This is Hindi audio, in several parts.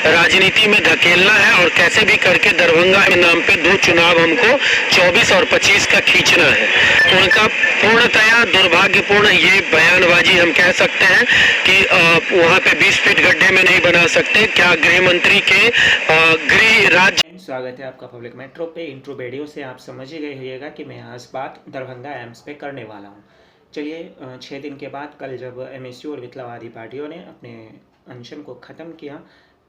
राजनीति में धकेलना है और कैसे भी करके दरभंगा के नाम पे 2 चुनाव हमको 24 और 25 का खींचना है। उनका पूर्णतया दुर्भाग्यपूर्ण ये बयानबाजी हम कह सकते हैं कि वहाँ पे 20 फीट गड्ढे में नहीं बना सकते। क्या गृह मंत्री के गृह राज्य। स्वागत है आपका पब्लिक मेट्रो पे। इंट्रो वीडियो से आप समझ ही गए होइएगा कि मैं आज बात दरभंगा एम्स पे करने वाला हूँ। चलिए, 6 दिन के बाद कल जब एमएसयू और मिथिलावादी पार्टियों ने अपने अनशन को ख़त्म किया,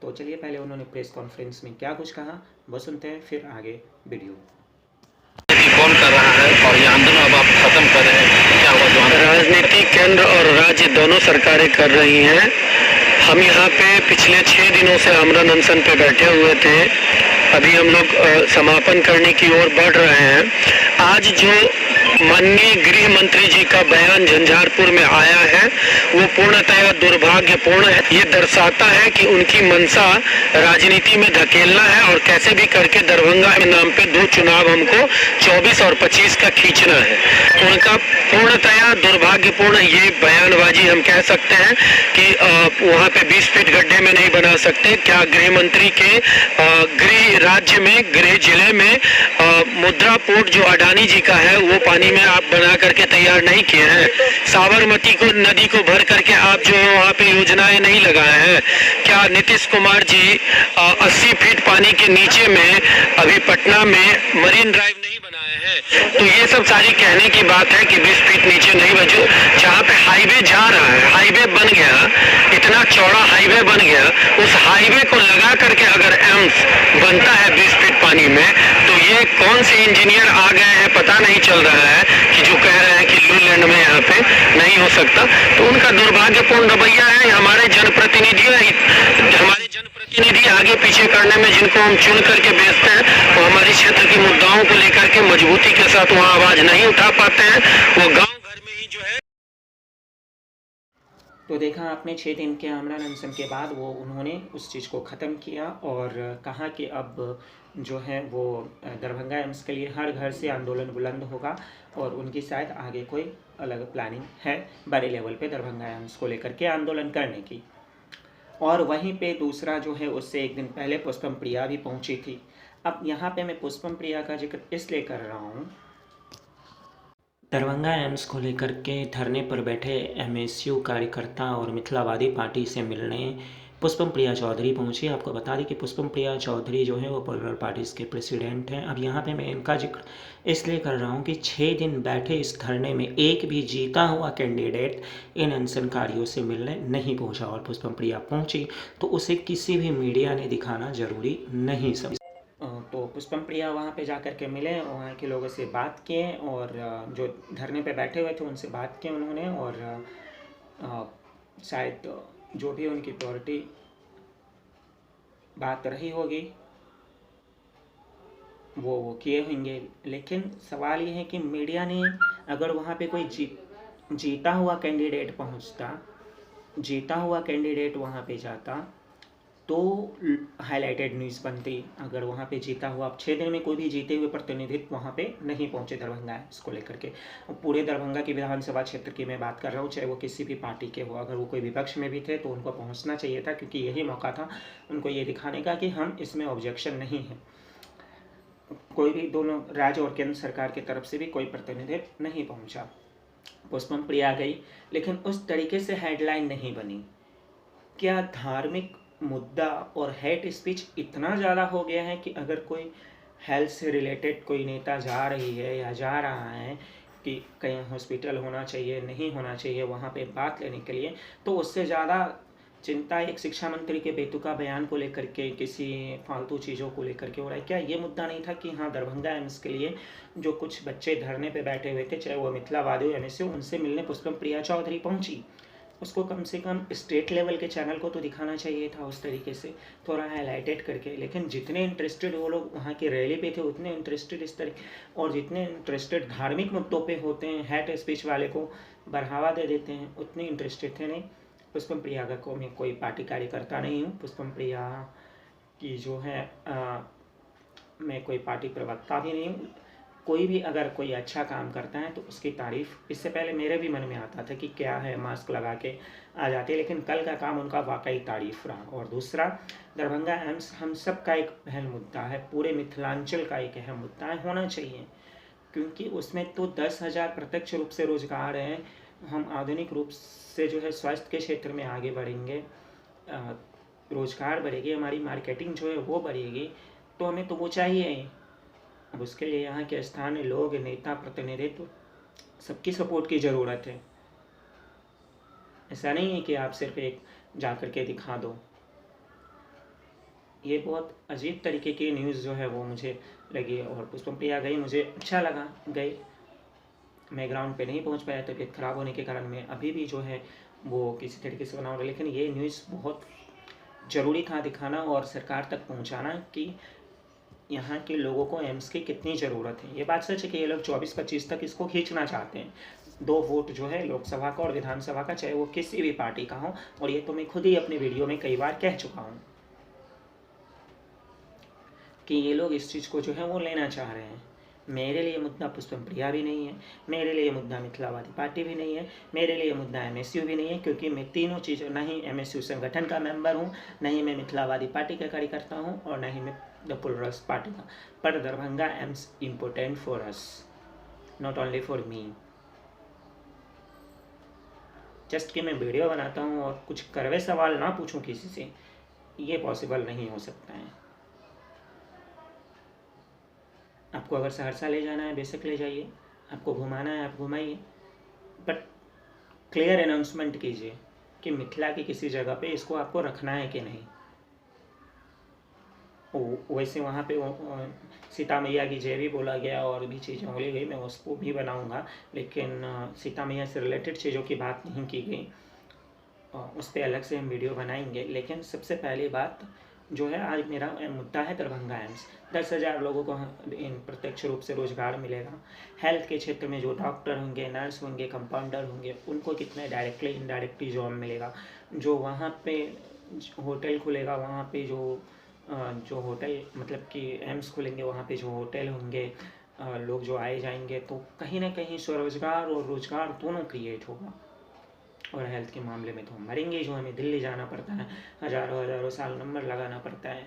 तो चलिए पहले उन्होंने प्रेस कॉन्फ्रेंस में क्या कुछ कहा वो सुनते हैं, फिर आगे वीडियो। कौन कर रहा है और ये आंदोलन अब आप खत्म कर रहे हैं, क्या हुआ? राजनीति केंद्र और राज्य दोनों सरकारें कर रही हैं। हम यहाँ पे पिछले 6 दिनों से आमरण अनशन पे बैठे हुए थे। अभी हम लोग समापन करने की ओर बढ़ रहे हैं। आज जो माननीय गृह मंत्री जी का बयान झंझारपुर में आया है वो पूर्णतः दुर्भाग्यपूर्ण है। ये दर्शाता है कि उनकी मंशा राजनीति में धकेलना है और कैसे भी करके दरभंगा के नाम पे 2 चुनाव हमको 24 और 25 का खींचना है। उनका पूर्णतः दुर्भाग्यपूर्ण ये बयानबाजी हम कह सकते हैं कि वहाँ पे 20 फीट गड्ढे में नहीं बना सकते। क्या गृह मंत्री के गृह राज्य में, गृह जिले में मुद्रा पोर्ट जो अडानी जी का है वो पानी में आप बना करके तैयार नहीं किए हैं? साबरमती को नदी को भर करके आप जो है वहाँ पे योजनाएं नहीं लगाए हैं? क्या नीतीश कुमार जी 80 फीट पानी के नीचे में अभी पटना में मरीन ड्राइव नहीं बनाए हैं? तो ये सब सारी कहने की बात है कि 20 फीट नीचे नहीं बचो। जहाँ पे हाईवे जा रहा है, हाईवे बन गया, इतना चौड़ा हाईवे बन गया, उस हाईवे को लगा करके अगर एम्स बनता है 20 फीट पानी में, तो ये कौन से इंजीनियर आ गए हैं पता नहीं चल रहा है कि जो कह रहे हैं कि लू लैंड में यहाँ पे नहीं हो सकता। तो उनका दुर्भाग्यपूर्ण रवैया है। हमारे जनप्रतिनिधि आगे पीछे करने में जिनको हम चुन करके भेजते हैं वो हमारे क्षेत्र के मुद्दाओं को लेकर के मजबूती के साथ वहाँ आवाज नहीं उठा पाते हैं। वो गाँव घर में ही जो है। तो देखा आपने, 6 दिन के आमरण अनशन के बाद वो उन्होंने उस चीज़ को ख़त्म किया और कहा कि अब जो है वो दरभंगा एम्स के लिए हर घर से आंदोलन बुलंद होगा और उनकी शायद आगे कोई अलग प्लानिंग है बड़े लेवल पे दरभंगा एम्स को लेकर के आंदोलन करने की। और वहीं पे दूसरा जो है, उससे एक दिन पहले पुष्पम प्रिया भी पहुंची थी। अब यहाँ पे मैं पुष्पम प्रिया का जिक्र इसलिए कर रहा हूँ, दरभंगा एम्स को लेकर के धरने पर बैठे एमएसयू कार्यकर्ता और मिथिलावादी पार्टी से मिलने पुष्पम प्रिया चौधरी पहुंची। आपको बता दें कि पुष्पम प्रिया चौधरी जो है वो पोलर पार्टीज़ के प्रेसिडेंट हैं। अब यहाँ पे मैं इनका जिक्र इसलिए कर रहा हूँ कि 6 दिन बैठे इस धरने में एक भी जीता हुआ कैंडिडेट इन अनशनकारियों से मिलने नहीं पहुँचा, और पुष्पम प्रिया पहुँची तो उसे किसी भी मीडिया ने दिखाना ज़रूरी नहीं समझा। तो पुष्पम प्रिया वहाँ पे जा कर के मिले, वहाँ के लोगों से बात किए और जो धरने पे बैठे हुए थे उनसे बात की उन्होंने, और शायद जो भी उनकी प्रायोरिटी बात रही होगी वो किए होंगे। लेकिन सवाल ये है कि मीडिया ने अगर वहाँ पे कोई जीता हुआ कैंडिडेट वहाँ पे जाता तो हाईलाइटेड न्यूज़ बनती। अगर वहाँ पे जीता हुआ, अब 6 दिन में कोई भी जीते हुए प्रतिनिधित्व वहाँ पे नहीं पहुँचे दरभंगा इसको लेकर के। पूरे दरभंगा की विधानसभा क्षेत्र की मैं बात कर रहा हूँ, चाहे वो किसी भी पार्टी के हो। अगर वो कोई विपक्ष में भी थे तो उनको पहुँचना चाहिए था, क्योंकि यही मौका था उनको ये दिखाने का कि हम इसमें ऑब्जेक्शन नहीं है। कोई भी दोनों राज्य और केंद्र सरकार की तरफ से भी कोई प्रतिनिधित्व नहीं पहुँचा। पुष्पम प्रिया गई, लेकिन उस तरीके से हेडलाइन नहीं बनी। क्या धार्मिक मुद्दा और हेट स्पीच इतना ज़्यादा हो गया है कि अगर कोई हेल्थ से रिलेटेड कोई नेता जा रही है या जा रहा है कि कहीं हॉस्पिटल होना चाहिए नहीं होना चाहिए वहाँ पे बात लेने के लिए, तो उससे ज़्यादा चिंता एक शिक्षा मंत्री के बेतुका बयान को लेकर के, किसी फालतू चीज़ों को लेकर के हो रहा है। क्या ये मुद्दा नहीं था कि हाँ, दरभंगा एम्स के लिए जो कुछ बच्चे धरने पे बैठे हुए थे, चाहे वो मिथिलावादी एमएसयू, उनसे मिलने पुष्पम प्रिया चौधरी पहुँची। उसको कम से कम स्टेट लेवल के चैनल को तो दिखाना चाहिए था उस तरीके से, थोड़ा हाईलाइटेड करके। लेकिन जितने इंटरेस्टेड वो लोग वहाँ की रैली पे थे उतने इंटरेस्टेड इस तरह, और जितने इंटरेस्टेड धार्मिक मुद्दों पे होते हैं, हेट स्पीच वाले को बढ़ावा दे देते हैं, उतने इंटरेस्टेड थे नहीं। पुष्पम प्रिया को मैं कोई पार्टी कार्यकर्ता नहीं हूँ, पुष्पम प्रिया की जो है मैं कोई पार्टी प्रवक्ता भी नहीं हूँ। कोई भी अगर कोई अच्छा काम करता है तो उसकी तारीफ़ इससे पहले मेरे भी मन में आता था कि क्या है, मास्क लगा के आ जाते, लेकिन कल का काम उनका वाकई तारीफ़ रहा। और दूसरा, दरभंगा एम्स हम सब का एक अहम मुद्दा है, पूरे मिथिलांचल का एक अहम मुद्दा है, होना चाहिए, क्योंकि उसमें तो 10,000 प्रत्यक्ष रूप से रोजगार हैं। हम आधुनिक रूप से जो है स्वास्थ्य के क्षेत्र में आगे बढ़ेंगे, रोजगार बढ़ेगी, हमारी मार्केटिंग जो है वो बढ़ेगी, तो हमें तो वो चाहिए ही। अब उसके लिए यहाँ के स्थानीय लोग, नेता, प्रतिनिधित्व, सबकी सपोर्ट की ज़रूरत है। ऐसा नहीं है कि आप सिर्फ एक जा कर के दिखा दो। ये बहुत अजीब तरीके की न्यूज़ जो है वो मुझे लगी, और पुष्पम प्रिया गई, मुझे अच्छा लगा, गई। मैं ग्राउंड पे नहीं पहुंच पाया, तबीयत ख़राब होने के कारण मैं अभी भी जो है वो किसी तरीके से बना रहा, लेकिन ये न्यूज़ बहुत ज़रूरी था दिखाना और सरकार तक पहुंचाना कि यहाँ के लोगों को एम्स की कितनी ज़रूरत है। ये बात सच है कि ये लोग 24-25 तक इसको खींचना चाहते हैं, 2 वोट जो है लोकसभा का और विधानसभा का, चाहे वो किसी भी पार्टी का हो, और ये तो मैं खुद ही अपनी वीडियो में कई बार कह चुका हूँ कि ये लोग इस चीज़ को जो है वो लेना चाह रहे हैं। मेरे लिए मुद्दा पुष्पम प्रिया भी नहीं है, मेरे लिए मुद्दा मिथिलावादी पार्टी भी नहीं है, मेरे लिए मुद्दा एमएसयू भी नहीं है, क्योंकि मैं तीनों चीज़ों, न ही एमएसयू संगठन का मेंबर हूँ, न ही मैं मिथिलावादी पार्टी का कार्यकर्ता हूँ, और न ही मैं द प्लुरल्स पार्टी का। पर Darbhanga AIIMS important for us, not only for me. Just कि मैं वीडियो बनाता हूँ और कुछ कड़वे सवाल ना पूछूं किसी से, ये पॉसिबल नहीं हो सकता है। आपको अगर सहरसा ले जाना है बेशक ले जाइए, आपको घुमाना है आप घुमाइए, बट क्लियर अनाउंसमेंट कीजिए कि मिथिला की किसी जगह पे इसको आपको रखना है कि नहीं। वैसे वहाँ पे सीता मैया की जय भी बोला गया और भी चीज़ें बोली गई, मैं उसको भी बनाऊँगा, लेकिन सीता मैया से रिलेटेड चीज़ों की बात नहीं की गई, उस पर अलग से हम वीडियो बनाएंगे। लेकिन सबसे पहली बात जो है, आज मेरा मुद्दा है दरभंगा एम्स। 10,000 लोगों को प्रत्यक्ष रूप से रोजगार मिलेगा। हेल्थ के क्षेत्र में जो डॉक्टर होंगे, नर्स होंगे, कंपाउंडर होंगे, उनको कितने डायरेक्टली इनडायरेक्टली जॉब मिलेगा। जो वहाँ पे होटल खुलेगा, वहाँ पे जो होटल मतलब कि एम्स खुलेंगे, वहाँ पे जो होटल होंगे, लोग जो आए जाएंगे, तो कहीं ना कहीं स्वरोजगार और रोजगार दोनों क्रिएट होगा। और हेल्थ के मामले में तो हम मरेंगे जो, हमें दिल्ली जाना पड़ता है, हज़ारों साल नंबर लगाना पड़ता है।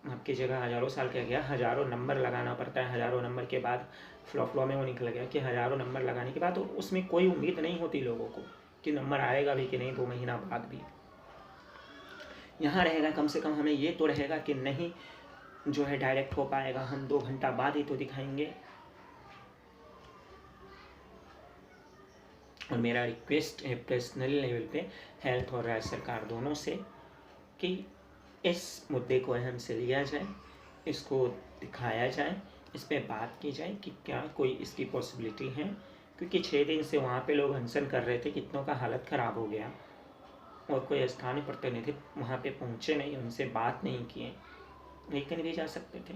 आपकी जगह हज़ारों साल क्या गया, हज़ारों नंबर लगाना पड़ता है। हज़ारों नंबर के बाद फ्लो में वो निकल गया कि हज़ारों नंबर लगाने के बाद तो उसमें कोई उम्मीद नहीं होती लोगों को कि नंबर आएगा भी कि नहीं 2 महीना बाद भी। यहाँ रहेगा कम से कम हमें ये तो रहेगा कि नहीं जो है डायरेक्ट हो पाएगा, हम 2 घंटा बाद ही तो दिखाएंगे। और मेरा रिक्वेस्ट है पर्सनल लेवल पे हेल्थ और राज्य सरकार दोनों से कि इस मुद्दे को अहम से लिया जाए, इसको दिखाया जाए, इस पर बात की जाए कि क्या कोई इसकी पॉसिबिलिटी है, क्योंकि 6 दिन से वहाँ पे लोग अनशन कर रहे थे, कितनों का हालत ख़राब हो गया, और कोई स्थानीय प्रतिनिधि वहाँ पे पहुँचे नहीं, उनसे बात नहीं किए, लेकिन भी जा सकते थे।